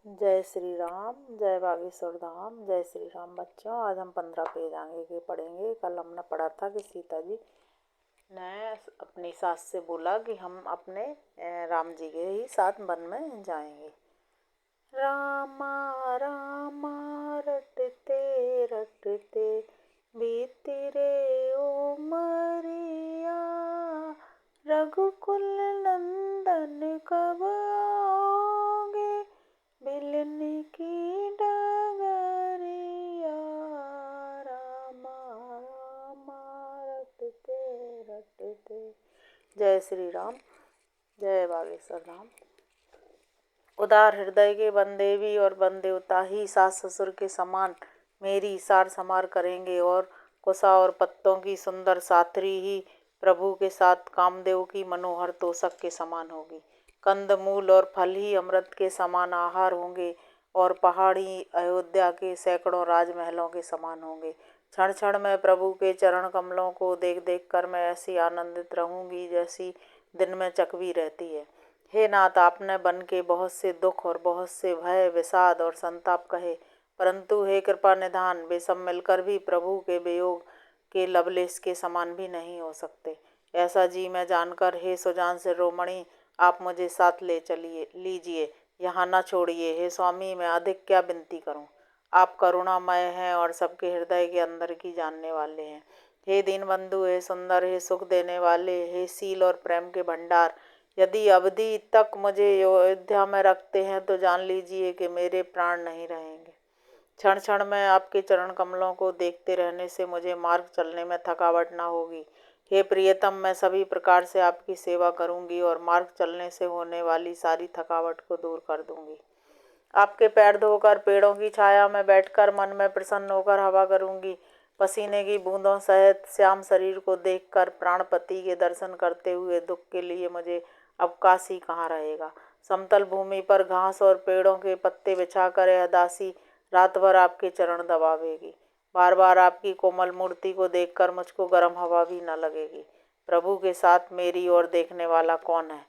जय श्री राम, जय बागेश्वर धाम। जय श्री राम बच्चों, आज हम 15 पेज आगे के पढ़ेंगे। कल हमने पढ़ा था कि सीता जी ने अपनी सास से बोला कि हम अपने राम जी के ही साथ वन में जाएंगे। रामा रामा रटते रटते बीती रे उमरिया, रघुकुल नंदन कब आओगे, बिलनी की डगरिया। रामा रामा रटते रटते। जय श्री राम, जय बागेश्वर धाम। उदार हृदय के बनदेवी और बनदेवता ही सास ससुर के समान मेरी सार संभार करेंगे, और कुसा और पत्तों की सुंदर साथरी ही प्रभु के साथ कामदेव की मनोहर तोषक के समान होगी। कंद मूल और फल ही अमृत के समान आहार होंगे, और पहाड़ी अयोध्या के सैकड़ों राजमहलों के समान होंगे। क्षण क्षण में प्रभु के चरण कमलों को देख देख कर मैं ऐसी आनंदित रहूंगी जैसी दिन में चकवी रहती है। हे नाथ, आपने बन के बहुत से दुख और बहुत से भय, विषाद और संताप कहे, परंतु हे कृपा निधान, वे सब मिलकर भी प्रभु के वियोग के लवलेश के समान भी नहीं हो सकते। ऐसा जी मैं जानकर हे सुजान शिरोमणि, आप मुझे साथ ले चलिए लीजिए, यहाँ न छोड़िए। हे स्वामी, मैं अधिक क्या विनती करूँ। आप करुणामय हैं और सबके हृदय के अंदर की जानने वाले हैं। हे दीनबंधु, हे सुंदर, हे सुख देने वाले, हे शील और प्रेम के भंडार, यदि अवधि तक मुझे अयोध्या में रखते हैं तो जान लीजिए कि मेरे प्राण नहीं रहेंगे। क्षण क्षण में आपके चरण कमलों को देखते रहने से मुझे मार्ग चलने में थकावट ना होगी। हे प्रियतम, मैं सभी प्रकार से आपकी सेवा करूंगी और मार्ग चलने से होने वाली सारी थकावट को दूर कर दूंगी। आपके पैर धोकर पेड़ों की छाया में बैठकर मन में प्रसन्न होकर हवा करूंगी। पसीने की बूंदों सहित श्याम शरीर को देखकर प्राणपति के दर्शन करते हुए दुख के लिए मुझे अवकाश ही कहाँ रहेगा। समतल भूमि पर घास और पेड़ों के पत्ते बिछाकर यह दासी रात भर आपके चरण दबावेगी। बार बार आपकी कोमल मूर्ति को देखकर मुझको गर्म हवा भी न लगेगी। प्रभु के साथ मेरी ओर देखने वाला कौन है।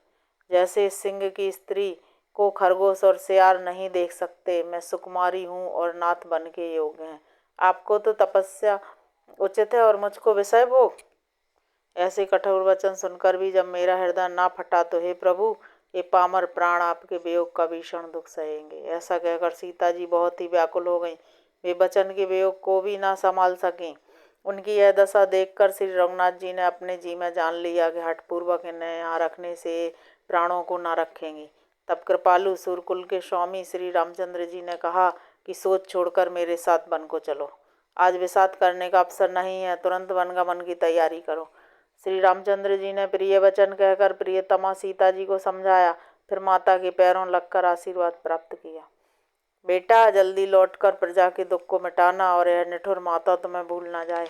जैसे सिंह की स्त्री को खरगोश और सियार नहीं देख सकते, मैं सुकुमारी हूँ और नाथ बन के योग्य हैं। आपको तो तपस्या उचित है और मुझको विषय भोग। ऐसे कठोर वचन सुनकर भी जब मेरा हृदय ना फटा तो हे प्रभु, ये पामर प्राण आपके वियोग का भीषण दुख सहेंगे। ऐसा कहकर सीता जी बहुत ही व्याकुल हो गईं। वे बचन के वियोग को भी ना संभाल सकें। उनकी यह दशा देखकर श्री रघुनाथ जी ने अपने जी में जान लिया कि हठपूर्वक इन्हें यहाँ रखने से प्राणों को ना रखेंगी। तब कृपालु सूरकुल के स्वामी श्री रामचंद्र जी ने कहा कि सोच छोड़कर मेरे साथ वन को चलो। आज विषाद करने का अवसर नहीं है, तुरंत वनगमन की तैयारी करो। श्री रामचंद्र जी ने प्रिय वचन कहकर प्रियतमा सीता जी को समझाया, फिर माता के पैरों लगकर आशीर्वाद प्राप्त किया। बेटा, जल्दी लौटकर प्रजा के दुख को मिटाना और यह निठुर माता तुम्हें भूल ना जाए।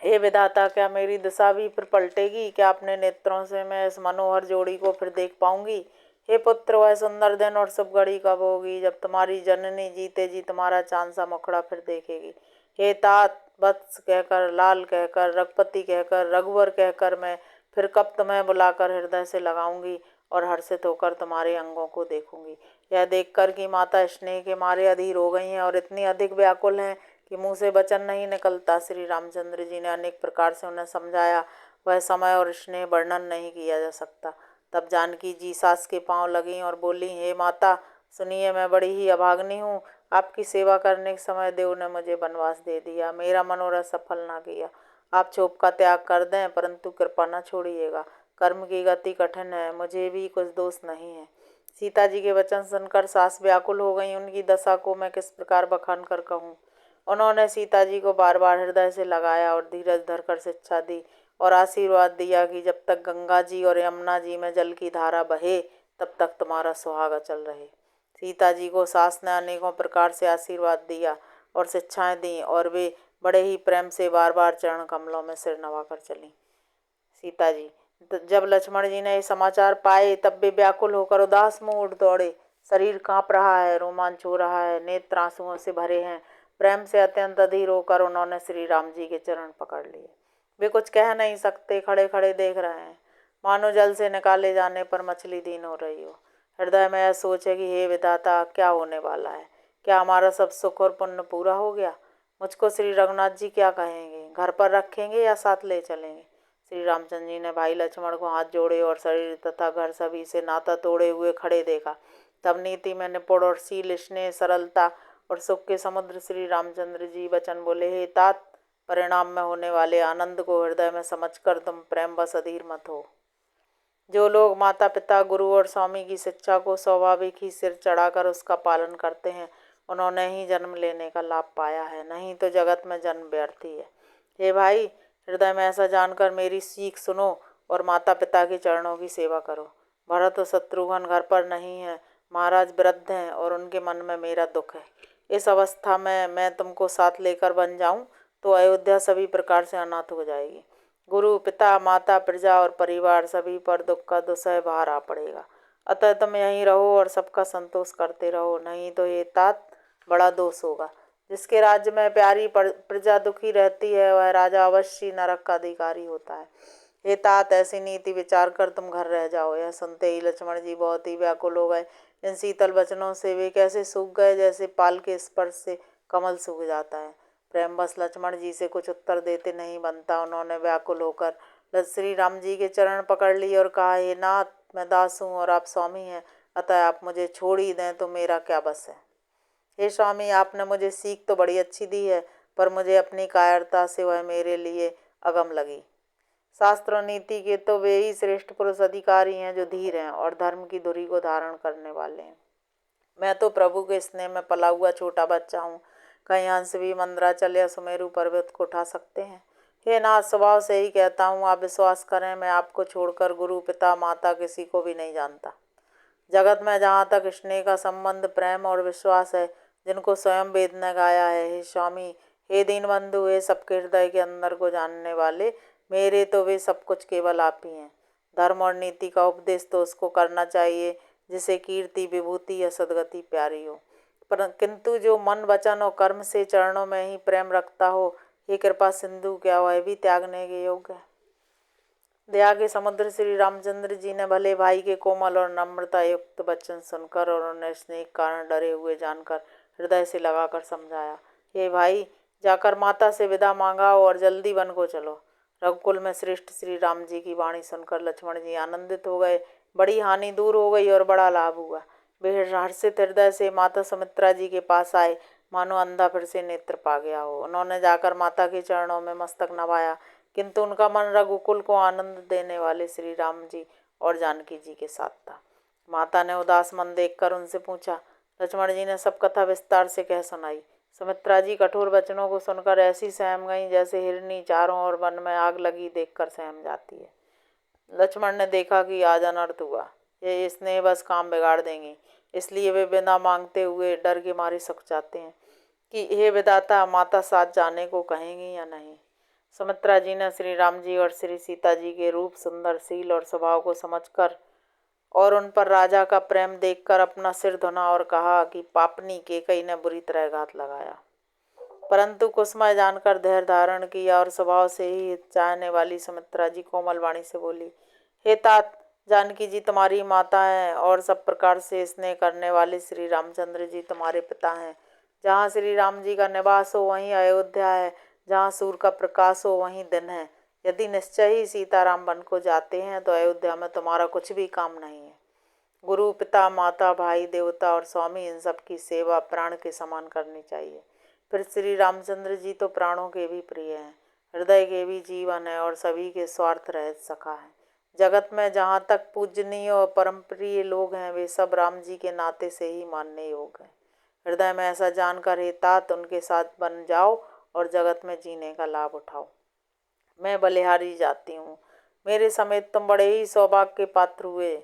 हे विधाता, क्या मेरी दिशा भी फिर पलटेगी? क्या अपने नेत्रों से मैं इस मनोहर जोड़ी को फिर देख पाऊंगी? हे पुत्र, वह सुंदर दिन और शुभ घड़ी कब होगी जब तुम्हारी जननी जीते जी तुम्हारा चांद सा मुखड़ा फिर देखेगी? हे तात, वत्स कहकर, लाल कहकर, रघुपति कहकर, रघुवर कहकर मैं फिर कब तुम्हें बुलाकर हृदय से लगाऊंगी और हर्षित होकर तुम्हारे अंगों को देखूंगी। यह देखकर कि माता स्नेह के मारे अधीर हो गई हैं और इतनी अधिक व्याकुल हैं कि मुँह से वचन नहीं निकलता, श्री रामचंद्र जी ने अनेक प्रकार से उन्हें समझाया। वह समय और स्नेह वर्णन नहीं किया जा सकता। तब जानकी जी सास के पांव लगीं और बोली, हे माता सुनिए, मैं बड़ी ही अभाग्नी हूँ। आपकी सेवा करने के समय देव ने मुझे वनवास दे दिया, मेरा मनोरथ सफल ना किया। आप क्षोभ का त्याग कर दें, परंतु कृपा न छोड़िएगा। कर्म की गति कठिन है, मुझे भी कुछ दोष नहीं है। सीता जी के वचन सुनकर सास व्याकुल हो गई। उनकी दशा को मैं किस प्रकार बखान कर कहूँ। उन्होंने सीता जी को बार बार हृदय से लगाया और धीरज धरकर शिक्षा दी और आशीर्वाद दिया कि जब तक गंगा जी और यमुना जी में जल की धारा बहे तब तक तुम्हारा सुहागा चल रहे। सीता जी को सास ने अनेकों प्रकार से आशीर्वाद दिया और शिक्षाएं दी और वे बड़े ही प्रेम से बार बार चरण कमलों में सिर नवाकर चली। सीता जी जब लक्ष्मण जी ने ये समाचार पाए तब वे व्याकुल होकर उदास मुंह उठ दौड़े। शरीर कांप रहा है, रोमांच हो रहा है, नेत्र आंसुओं से भरे हैं। प्रेम से अत्यंत अधीर होकर उन्होंने श्री राम जी के चरण पकड़ लिए। वे कुछ कह नहीं सकते, खड़े खड़े देख रहे हैं, मानो जल से निकाले जाने पर मछली दीन हो रही हो। हृदय में यह सोच है कि हे विधाता, क्या होने वाला है? क्या हमारा सब सुख और पुण्य पूरा हो गया? मुझको श्री रघुनाथ जी क्या कहेंगे? घर पर रखेंगे या साथ ले चलेंगे? श्री रामचंद्र जी ने भाई लक्ष्मण को हाथ जोड़े और शरीर तथा घर सभी से नाता तोड़े हुए खड़े देखा। तब नीति में निपुण और शील, स्नेह, सरलता और सुख के समुद्र श्री रामचंद्र जी वचन बोले, हे तात, परिणाम में होने वाले आनंद को हृदय में समझकर तुम प्रेम बस अधीर मत हो। जो लोग माता पिता, गुरु और स्वामी की शिक्षा को स्वाभाविक ही सिर चढ़ाकर उसका पालन करते हैं, उन्होंने ही जन्म लेने का लाभ पाया है, नहीं तो जगत में जन्म व्यर्थ ही है। हे भाई, हृदय में ऐसा जानकर मेरी सीख सुनो और माता पिता के चरणों की सेवा करो। भरत और शत्रुघ्न घर पर नहीं है, महाराज वृद्ध हैं और उनके मन में मेरा दुख है। इस अवस्था में मैं तुमको साथ लेकर बन जाऊं तो अयोध्या सभी प्रकार से अनाथ हो जाएगी। गुरु, पिता, माता, प्रजा और परिवार सभी पर दुख का दुसह भार आ पड़ेगा। अतः तुम यहीं रहो और सबका संतोष करते रहो, नहीं तो ये तात बड़ा दोष होगा। जिसके राज्य में प्यारी प्रजा दुखी रहती है, वह राजा अवश्य नरक का अधिकारी होता है। हे तात, ऐसी नीति विचार कर तुम घर रह जाओ। यह सुनते ही लक्ष्मण जी बहुत ही व्याकुल हो गए। इन शीतल वचनों से वे कैसे सूख गए, जैसे पाल के स्पर्श से कमल सूख जाता है। प्रेमवश लक्ष्मण जी से कुछ उत्तर देते नहीं बनता। उन्होंने व्याकुल होकर श्री राम जी के चरण पकड़ लिए और कहा, हे नाथ, मैं दास हूँ और आप स्वामी हैं, अतः आप मुझे छोड़ ही दें तो मेरा क्या बस है। हे स्वामी, आपने मुझे सीख तो बड़ी अच्छी दी है, पर मुझे अपनी कायरता से वह मेरे लिए अगम लगी। शास्त्र और नीति के तो वे ही श्रेष्ठ पुरुष अधिकारी हैं जो धीर हैं और धर्म की धुरी को धारण करने वाले हैं। मैं तो प्रभु के स्नेह में पला हुआ छोटा बच्चा हूँ। कहीं हंस भी मंदराचल या सुमेरु पर्वत को उठा सकते हैं? हे नाथ, स्वभाव से ही कहता हूँ, आप विश्वास करें, मैं आपको छोड़कर गुरु, पिता, माता किसी को भी नहीं जानता। जगत में जहाँ तक स्नेह का संबंध, प्रेम और विश्वास है, जिनको स्वयं वेद ने गाया है, हे स्वामी, हे दीनबंधु, हे सबके हृदय के अंदर को जानने वाले, मेरे तो वे सब कुछ केवल आप ही हैं। धर्म और नीति का उपदेश तो उसको करना चाहिए जिसे कीर्ति, विभूति या सदगति प्यारी हो, पर किंतु जो मन, वचन और कर्म से चरणों में ही प्रेम रखता हो, हे कृपा सिंधु, क्या वह भी त्यागने के योग्य है? दया के समुद्र श्री रामचंद्र जी ने भले भाई के कोमल और नम्रता युक्त वचन सुनकर और उन्हें स्नेह कारण डरे हुए जानकर हृदय से लगाकर समझाया। हे भाई, जाकर माता से विदा मांगाओ और जल्दी वन को चलो। रघुकुल में श्रेष्ठ श्री राम जी की वाणी सुनकर लक्ष्मण जी आनंदित हो गए। बड़ी हानि दूर हो गई और बड़ा लाभ हुआ। वे हर्षित हृदय से माता सुमित्रा जी के पास आए, मानो अंधा फिर से नेत्र पा गया हो। उन्होंने जाकर माता के चरणों में मस्तक नवाया, किंतु उनका मन रघुकुल को आनंद देने वाले श्री राम जी और जानकी जी के साथ था। माता ने उदास मन देखकर उनसे पूछा। लक्ष्मण जी ने सब कथा विस्तार से कह सुनाई। सुमित्रा जी कठोर वचनों को सुनकर ऐसी सहम गईं जैसे हिरनी चारों ओर वन में आग लगी देखकर सहम जाती है। लक्ष्मण ने देखा कि आज अनर्थ हुआ, ये स्नेह बस काम बिगाड़ देंगी, इसलिए वे बिना मांगते हुए डर के मारे सक जाते हैं कि हे विधाता, माता साथ जाने को कहेंगी या नहीं। सुमित्रा जी ने श्री राम जी और श्री सीता जी के रूप, सुंदर, शील और स्वभाव को समझकर और उन पर राजा का प्रेम देखकर अपना सिर धुना और कहा कि पापनी केकई ने बुरी तरह घात लगाया। परंतु कुसुमा जानकर धैर्य धारण किया और स्वभाव से ही चाहने वाली सुमित्रा जी कोमल वाणी से बोली, हे तात, जानकी जी तुम्हारी माता हैं और सब प्रकार से स्नेह करने वाले श्री रामचंद्र जी तुम्हारे पिता हैं। जहाँ श्री राम जी का निवास हो वहीं अयोध्या है, जहाँ सूर्य का प्रकाश हो वहीं दिन है। यदि निश्चय ही सीताराम वन को जाते हैं तो अयोध्या में तुम्हारा कुछ भी काम नहीं है। गुरु, पिता, माता, भाई, देवता और स्वामी, इन सब की सेवा प्राण के समान करनी चाहिए। फिर श्री रामचंद्र जी तो प्राणों के भी प्रिय हैं, हृदय के भी जीवन है और सभी के स्वार्थ रहित सखा है। जगत में जहाँ तक पूजनीय और परम प्रिय लोग हैं, वे सब राम जी के नाते से ही मानने योग्य हैं। हृदय में ऐसा जानकर हे तात, उनके साथ बन जाओ और जगत में जीने का लाभ उठाओ। मैं बलिहारी जाती हूँ। मेरे समेत तुम बड़े ही सौभाग्य के पात्र हुए,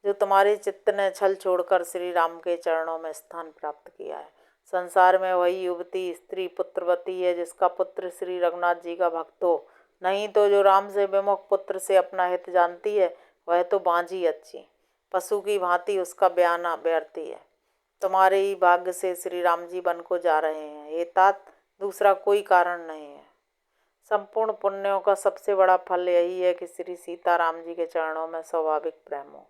जो तुम्हारे चित्त ने छल छोड़कर श्री राम के चरणों में स्थान प्राप्त किया है। संसार में वही युवती स्त्री पुत्रवती है जिसका पुत्र श्री रघुनाथ जी का भक्त हो, नहीं तो जो राम से विमुख पुत्र से अपना हित जानती है, वह तो बांझी अच्छी, पशु की भांति उसका बयाना व्यर्थी है। तुम्हारे ही भाग्य से श्री राम जी वन को जा रहे हैं, हे तात, दूसरा कोई कारण नहीं है। संपूर्ण पुण्यों का सबसे बड़ा फल यही है कि श्री सीताराम जी के चरणों में स्वाभाविक प्रेम हो।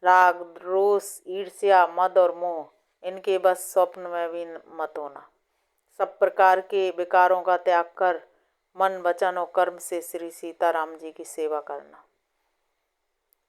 राग, रोष, ईर्ष्या, मद और मोह इनके बस स्वप्न में भी मत होना। सब प्रकार के विकारों का त्याग कर मन, वचन और कर्म से श्री सीताराम जी की सेवा करना।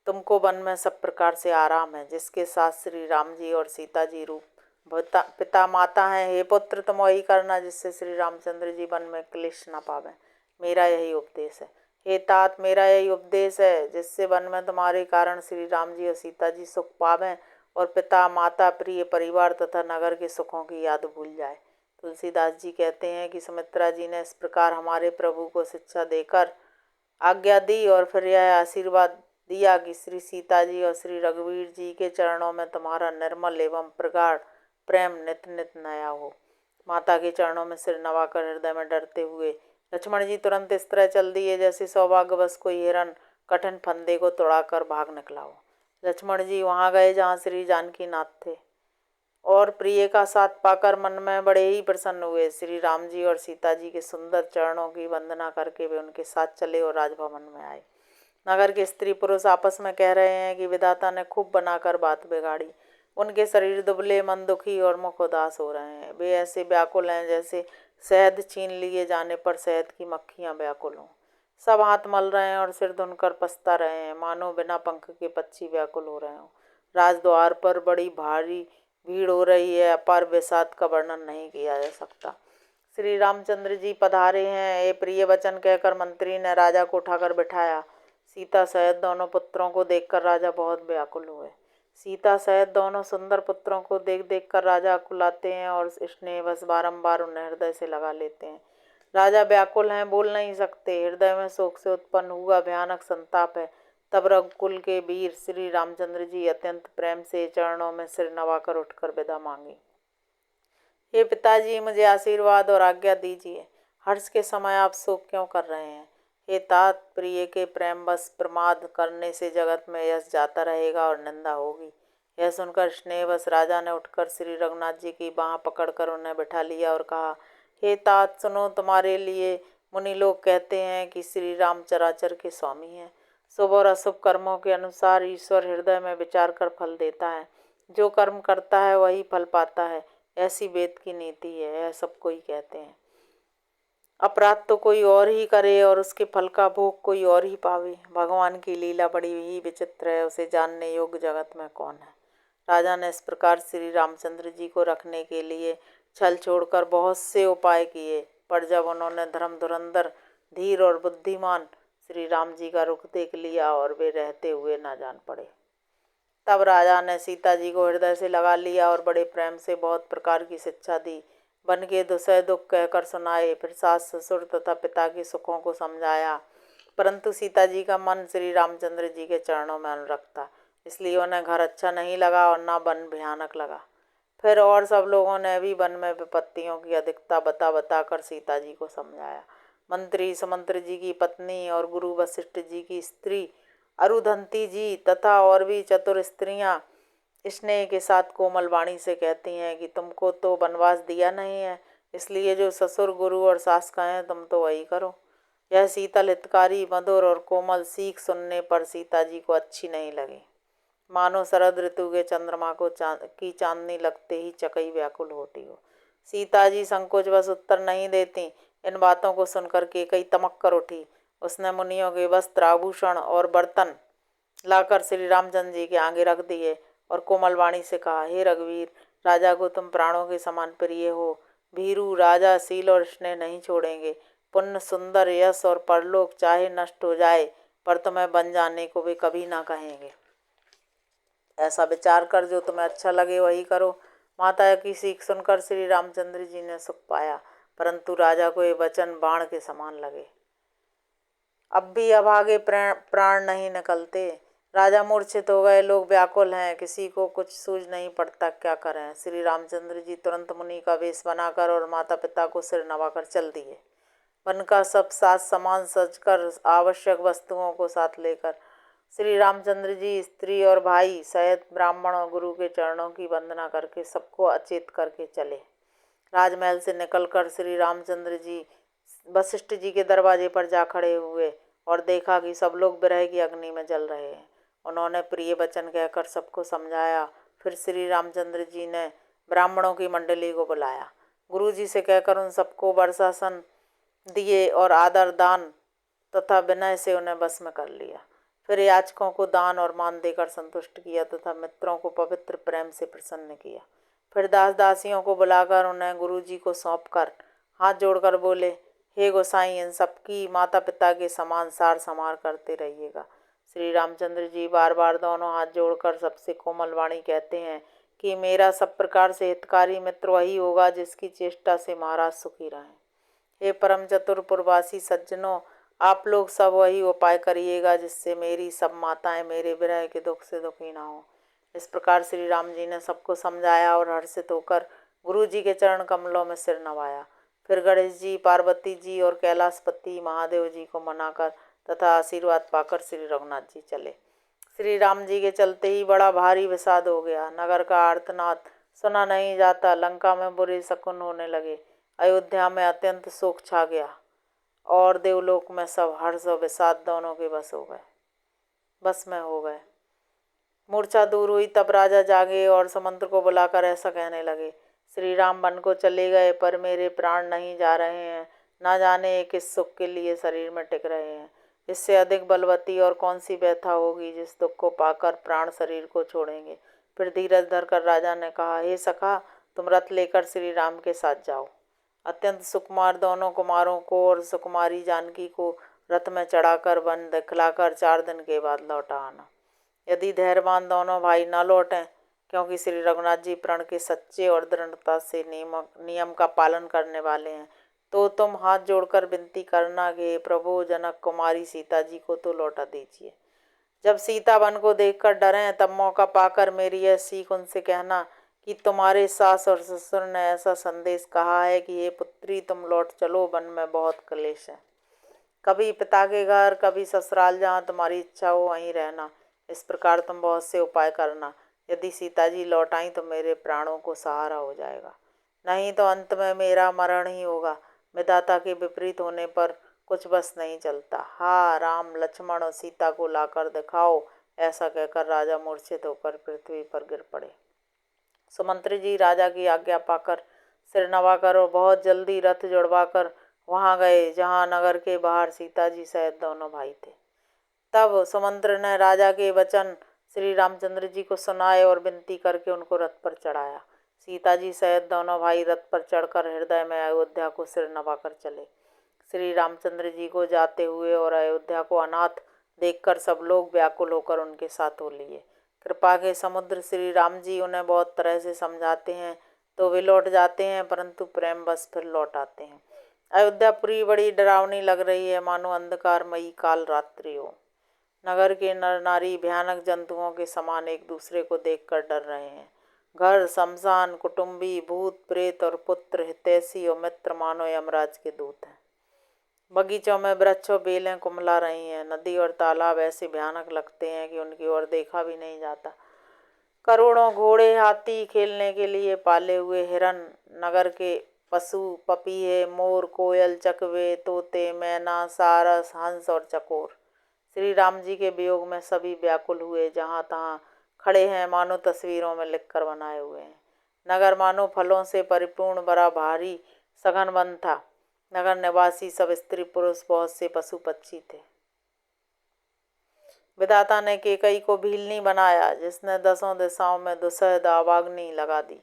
तुमको वन में सब प्रकार से आराम है, जिसके साथ श्री राम जी और सीता जी रूप पिता माता हैं। हे पुत्र, तुम वही करना जिससे श्री रामचंद्र जी वन में क्लेश न पावें। मेरा यही उपदेश है। हे तात, मेरा यही उपदेश है जिससे वन में तुम्हारे कारण श्री राम जी और सीता जी सुख पावें और पिता माता, प्रिय परिवार तथा नगर के सुखों की याद भूल जाए। तुलसीदास जी कहते हैं कि सुमित्रा जी ने इस प्रकार हमारे प्रभु को शिक्षा देकर आज्ञा दी और फिर यह आशीर्वाद दिया कि श्री सीता जी और श्री रघुवीर जी के चरणों में तुम्हारा निर्मल एवं प्रगाढ़ प्रेम नित नित नया हो। माता के चरणों में सिर नवाकर हृदय में डरते हुए लक्ष्मण जी तुरंत इस तरह चल दिए जैसे सौभाग्यवश कोई हिरन कठिन फंदे को तोड़ाकर भाग निकला हो। लक्ष्मण जी वहां गए जहाँ श्री जानकी नाथ थे और प्रिय का साथ पाकर मन में बड़े ही प्रसन्न हुए। श्री राम जी और सीता जी के सुंदर चरणों की वंदना करके वे उनके साथ चले और राजभवन में आए। नगर के स्त्री पुरुष आपस में कह रहे हैं कि विधाता ने खूब बनाकर बात बिगाड़ी। उनके शरीर दुबले, मन दुखी और मुख उदास हो रहे हैं। वे ऐसे व्याकुल हैं जैसे शहद छीन लिए जाने पर शहद की मक्खियां व्याकुल हों। सब हाथ मल रहे हैं और सिर धुनकर पछता रहे हैं, मानो बिना पंख के पक्षी व्याकुल हो रहे हों। राजद्वार पर बड़ी भारी भीड़ हो रही है, अपार विषाद का वर्णन नहीं किया जा सकता। श्री रामचंद्र जी पधारे हैं, ये प्रिय वचन कहकर मंत्री ने राजा को उठाकर बिठाया। सीता सहित दोनों पुत्रों को देखकर राजा बहुत व्याकुल हुए। सीता सहित दोनों सुंदर पुत्रों को देख देख कर राजा कुलाते हैं और स्नेहवश बारंबार उन्हें हृदय से लगा लेते हैं। राजा व्याकुल हैं, बोल नहीं सकते। हृदय में शोक से उत्पन्न हुआ भयानक संताप है। तब रघुकुल के वीर श्री रामचंद्र जी अत्यंत प्रेम से चरणों में सिर नवाकर उठकर विदा मांगी। हे पिताजी, मुझे आशीर्वाद और आज्ञा दीजिए। हर्ष के समय आप शोक क्यों कर रहे हैं? हे तात, प्रिय के प्रेम बस प्रमाद करने से जगत में यश जाता रहेगा और निंदा होगी। यह सुनकर स्नेहवश राजा ने उठकर श्री रघुनाथ जी की बाँह पकड़कर उन्हें बिठा लिया और कहा, हे तात सुनो, तुम्हारे लिए मुनि लोग कहते हैं कि श्री राम चराचर के स्वामी हैं। शुभ और अशुभ कर्मों के अनुसार ईश्वर हृदय में विचार कर फल देता है। जो कर्म करता है वही फल पाता है, ऐसी वेद की नीति है। यह सब कोई कहते हैं। अपराध तो कोई और ही करे और उसके फल का भोग कोई और ही पावे। भगवान की लीला बड़ी ही विचित्र है, उसे जानने योग्य जगत में कौन है। राजा ने इस प्रकार श्री रामचंद्र जी को रखने के लिए छल छोड़कर बहुत से उपाय किए, पर जब उन्होंने धर्म धुरंधर, धीर और बुद्धिमान श्री राम जी का रुख देख लिया और वे रहते हुए न जान पड़े। तब राजा ने सीता जी को हृदय से लगा लिया और बड़े प्रेम से बहुत प्रकार की शिक्षा दी। बन के दुसह दुख कहकर सुनाए, फिर सास ससुर तथा पिता के सुखों को समझाया। परंतु सीता जी का मन श्री रामचंद्र जी के चरणों में अनुरक्त था, इसलिए उन्हें घर अच्छा नहीं लगा और न वन भयानक लगा। फिर और सब लोगों ने भी वन में विपत्तियों की अधिकता बता बताकर सीता जी को समझाया। मंत्री सुमंत्र जी की पत्नी और गुरु वशिष्ठ जी की स्त्री अरुधंती जी तथा और भी चतुर स्त्रियां स्नेह के साथ कोमल वाणी से कहती हैं कि तुमको तो वनवास दिया नहीं है, इसलिए जो ससुर गुरु और सास कहें तुम तो वही करो। यह शीतल हितकारी मधुर और कोमल सीख सुनने पर सीता जी को अच्छी नहीं लगी। मानो शरद ऋतु के चंद्रमा को की चांदनी लगते ही चकई व्याकुल होती हो। सीता जी संकोचवश उत्तर नहीं देती। इन बातों को सुनकर केकई तमक कर उठी। उसने मुनियों के वस्त्र, आभूषण और बर्तन लाकर श्री रामचंद्र जी के आगे रख दिए और कोमल वाणी से कहा, हे रघुवीर, राजा को तुम प्राणों के समान प्रिय हो। भीरू राजा शील और स्नेह नहीं छोड़ेंगे। पुण्य, सुंदर, यश और परलोक चाहे नष्ट हो जाए, पर तुम्हें बन जाने को वे कभी ना कहेंगे। ऐसा विचार कर जो तुम्हें अच्छा लगे वही करो। माता की सीख सुनकर श्री रामचंद्र जी ने सुख पाया, परंतु राजा को ये वचन बाण के समान लगे। अब भी अभागे प्राण नहीं निकलते। राजा मूर्छित हो गए, लोग व्याकुल हैं, किसी को कुछ सूझ नहीं पड़ता क्या करें। श्री रामचंद्र जी तुरंत मुनि का वेश बनाकर और माता पिता को सिर नवाकर चल दिए। वन का सब साज सामान सजकर आवश्यक वस्तुओं को साथ लेकर श्री रामचंद्र जी स्त्री और भाई सहित ब्राह्मण और गुरु के चरणों की वंदना करके सबको अचेत करके चले। राजमहल से निकलकर श्री रामचंद्र जी वशिष्ठ जी के दरवाजे पर जा खड़े हुए और देखा कि सब लोग विरह की अग्नि में जल रहे हैं। उन्होंने प्रिय वचन कहकर सबको समझाया। फिर श्री रामचंद्र जी ने ब्राह्मणों की मंडली को बुलाया। गुरुजी से कहकर उन सबको वर्षासन दिए और आदर दान तथा विनय से उन्हें बस में कर लिया। फिर याचकों को दान और मान देकर संतुष्ट किया तथा मित्रों को पवित्र प्रेम से प्रसन्न किया। फिर दास दासियों को बुलाकर उन्हें गुरुजी को सौंपकर हाथ जोड़कर बोले, हे गोसाई, इन सबकी माता पिता के समान सार संभार करते रहिएगा। श्री रामचंद्र जी बार बार दोनों हाथ जोड़कर सबसे कोमल वाणी कहते हैं कि मेरा सब प्रकार से हितकारी मित्र वही होगा जिसकी चेष्टा से महाराज सुखी रहें। हे परम चतुरपुरवासी सज्जनों, आप लोग सब वही उपाय करिएगा जिससे मेरी सब माताएं मेरे विरह के दुख से दुखी ना हो। इस प्रकार श्री राम जी ने सबको समझाया और हर्षित होकर गुरु जी के चरण कमलों में सिर नवाया। फिर गणेश जी, पार्वती जी और कैलाशपति महादेव जी को मनाकर तथा आशीर्वाद पाकर श्री रघुनाथ जी चले। श्री राम जी के चलते ही बड़ा भारी विषाद हो गया। नगर का आर्तनाद सुना नहीं जाता। लंका में बुरे शकुन होने लगे। अयोध्या में अत्यंत शोक छा गया और देवलोक में सब हर्ष और विषाद दोनों के बस में हो गए। मूर्छा दूर हुई तब राजा जागे और समंत्र को बुलाकर ऐसा कहने लगे, श्री राम वन को चले गए पर मेरे प्राण नहीं जा रहे हैं। ना जाने किस सुख के लिए शरीर में टिक रहे हैं। इससे अधिक बलवती और कौन सी व्यथा होगी जिस दुख को पाकर प्राण शरीर को छोड़ेंगे। फिर धीरज धरकर राजा ने कहा, हे सखा, तुम रथ लेकर श्री राम के साथ जाओ। अत्यंत सुकुमार दोनों कुमारों को और सुकुमारी जानकी को रथ में चढ़ाकर वन दिखलाकर 4 दिन के बाद लौटा आना। यदि धैर्यवान दोनों भाई न लौटें, क्योंकि श्री रघुनाथ जी प्रण के सच्चे और दृढ़ता से नियम का पालन करने वाले हैं, तो तुम हाथ जोड़कर विनती करना कि प्रभु जनक कुमारी सीता जी को तो लौटा दीजिए। जब सीता वन को देखकर डरें तब मौका पाकर मेरी यह सीख उनसे कहना कि तुम्हारे सास और ससुर ने ऐसा संदेश कहा है कि ये पुत्री तुम लौट चलो, वन में बहुत क्लेश है। कभी पिता के घर, कभी ससुराल, जहाँ तुम्हारी इच्छा हो वहीं रहना। इस प्रकार तुम बहुत से उपाय करना। यदि सीता जी लौट आई तो मेरे प्राणों को सहारा हो जाएगा, नहीं तो अंत में मेरा मरण ही होगा। विधाता के विपरीत होने पर कुछ बस नहीं चलता। हा राम, लक्ष्मण और सीता को लाकर दिखाओ। ऐसा कहकर राजा मूर्छित होकर पृथ्वी पर गिर पड़े। सुमंत्री जी राजा की आज्ञा पाकर सिर नवाकर और बहुत जल्दी रथ जुड़वाकर वहां गए जहां नगर के बाहर सीता जी सहित दोनों भाई थे। तब सुमंत्र ने राजा के वचन श्री रामचंद्र जी को सुनाए और विनती करके उनको रथ पर चढ़ाया। सीता जी सहित दोनों भाई रथ पर चढ़कर हृदय में अयोध्या को सिर नवाकर चले। श्री रामचंद्र जी को जाते हुए और अयोध्या को अनाथ देखकर सब लोग व्याकुल होकर उनके साथ हो लिए। कृपा के समुद्र श्री राम जी उन्हें बहुत तरह से समझाते हैं तो वे लौट जाते हैं, परंतु प्रेम बस फिर लौट आते हैं। अयोध्यापुरी बड़ी डरावनी लग रही है, मानो अंधकारमयी काल रात्रि हो। नगर के नर नारी भयानक जंतुओं के समान एक दूसरे को देखकर डर रहे हैं। घर, शमशान, कुटुंबी, भूत प्रेत और पुत्र, हितैषी और मित्र मानो यमराज के दूत हैं। बगीचों में वृक्ष और बेलें कुमला रही हैं। नदी और तालाब ऐसे भयानक लगते हैं कि उनकी ओर देखा भी नहीं जाता। करोड़ों घोड़े, हाथी, खेलने के लिए पाले हुए हिरन, नगर के पशु, पपीहे, मोर, कोयल, चकवे, तोते, मैना, सारस, हंस और चकोर श्री राम जी के वियोग में सभी व्याकुल हुए। जहाँ तहाँ खड़े हैं, मानो तस्वीरों में लिखकर बनाए हुए हैं। नगर मानो फलों से परिपूर्ण बड़ा भारी सघन वन था। नगर निवासी सब स्त्री पुरुष, बहुत से पशु पक्षी थे। विधाता ने केकई को भीलनी बनाया, जिसने 10 दिशाओं में दुसह दावाग्नि लगा दी।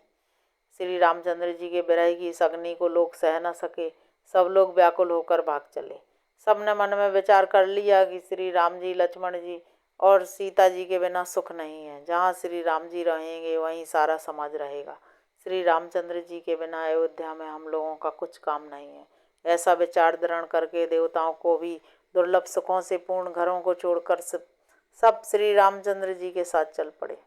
श्री रामचंद्र जी के विरह की इस अग्नि को लोग सह न सके। सब लोग व्याकुल होकर भाग चले। सबने मन में विचार कर लिया कि श्री राम जी, लक्ष्मण जी और सीता जी के बिना सुख नहीं है। जहाँ श्री राम जी रहेंगे वहीं सारा समाज रहेगा। श्री रामचंद्र जी के बिना अयोध्या में हम लोगों का कुछ काम नहीं है। ऐसा विचार दृढ़ करके देवताओं को भी दुर्लभ सुखों से पूर्ण घरों को छोड़कर सब श्री रामचंद्र जी के साथ चल पड़े।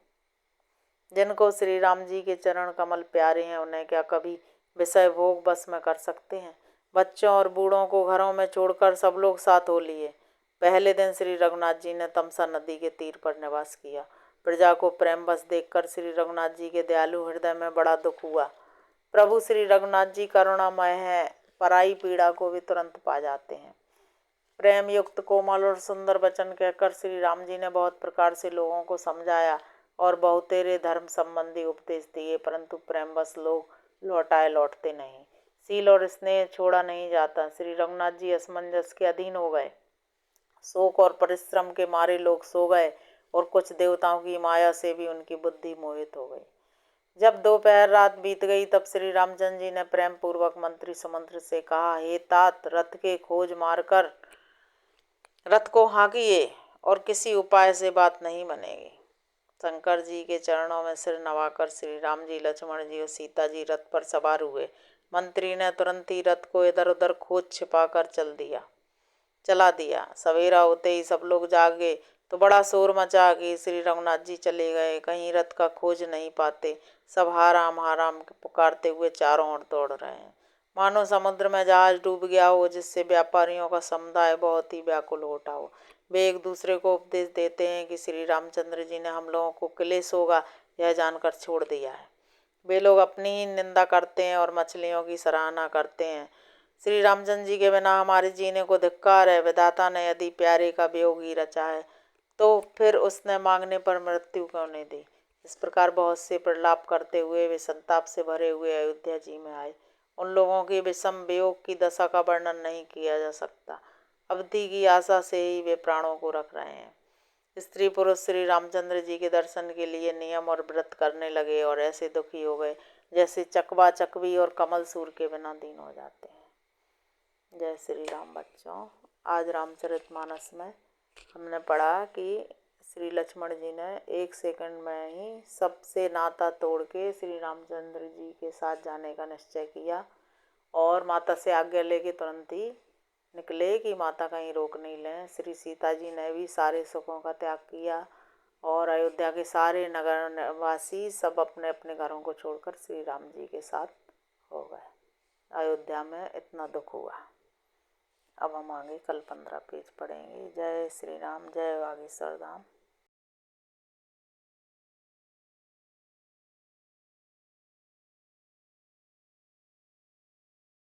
जिनको श्री राम जी के चरण कमल प्यारे हैं, उन्हें क्या कभी विषय भोग बस में कर सकते हैं। बच्चों और बूढ़ों को घरों में छोड़कर सब लोग साथ हो लिए। पहले दिन श्री रघुनाथ जी ने तमसा नदी के तीर पर निवास किया। प्रजा को प्रेम बस देखकर श्री रघुनाथ जी के दयालु हृदय में बड़ा दुख हुआ। प्रभु श्री रघुनाथ जी करुणामय हैं, पराई पीड़ा को भी तुरंत पा जाते हैं। प्रेम युक्त कोमल और सुंदर वचन कहकर श्री राम जी ने बहुत प्रकार से लोगों को समझाया और बहुतेरे धर्म संबंधी उपदेश दिए, परंतु प्रेमवश लोग लौटाए लौटते नहीं। सील और स्नेह छोड़ा नहीं जाता। श्री रघुनाथ जी असमंजस के अधीन हो गए। शोक और परिश्रम के मारे लोग सो गए और कुछ देवताओं की माया से भी उनकी बुद्धि मोहित हो गई। जब दोपहर रात बीत गई तब श्री रामचंद्र जी ने प्रेम पूर्वक मंत्री सुमंत्र से कहा, हे तात, रथ के खोज मारकर रथ को हाँकिए और किसी उपाय से बात नहीं बनेगी। शंकर जी के चरणों में सिर नवाकर श्री राम जी, लक्ष्मण जी और सीता जी रथ पर सवार हुए। मंत्री ने तुरंत ही रथ को इधर उधर खोज छिपाकर चला दिया। सवेरा होते ही सब लोग जागे तो बड़ा शोर मचा कि श्री रघुनाथ जी चले गए, कहीं रथ का खोज नहीं पाते। सब हाराम हाराम पुकारते हुए चारों ओर दौड़ रहे हैं, मानो समुद्र में जहाज डूब गया हो, जिससे व्यापारियों का समुदाय बहुत ही व्याकुल हो उठा हो। वे एक दूसरे को उपदेश देते हैं कि श्री रामचंद्र जी ने हम लोगों को क्लेश होगा यह जानकर छोड़ दिया है। वे लोग अपनी ही निंदा करते हैं और मछलियों की सराहना करते हैं। श्री रामचंद्र जी के बिना हमारे जीने को धिक्कार है। विधाता ने यदि प्यारे का वियोग ही रचा है तो फिर उसने मांगने पर मृत्यु क्यों नहीं दी। इस प्रकार बहुत से प्रलाप करते हुए वे संताप से भरे हुए अयोध्या जी में आए। उन लोगों के विषम वियोग की दशा का वर्णन नहीं किया जा सकता। अवधि की आशा से ही वे प्राणों को रख रहे हैं। स्त्री पुरुष श्री रामचंद्र जी के दर्शन के लिए नियम और व्रत करने लगे और ऐसे दुखी हो गए जैसे चकवा चकवी और कमल सूर के बिना दीन हो जाते हैं। जय श्री राम। बच्चों, आज रामचरितमानस में हमने पढ़ा कि श्री लक्ष्मण जी ने 1 सेकंड में ही सबसे नाता तोड़ के श्री रामचंद्र जी के साथ जाने का निश्चय किया और माता से आज्ञा लेके तुरंत ही निकले कि माता कहीं रोक नहीं लें। श्री सीता जी ने भी सारे सुखों का त्याग किया और अयोध्या के सारे नगर वासी सब अपने अपने घरों को छोड़कर श्री राम जी के साथ हो गए। अयोध्या में इतना दुख हुआ। अब हम आगे कल 15 पेज पढ़ेंगे। जय श्री राम, जय बागेश्वर धाम।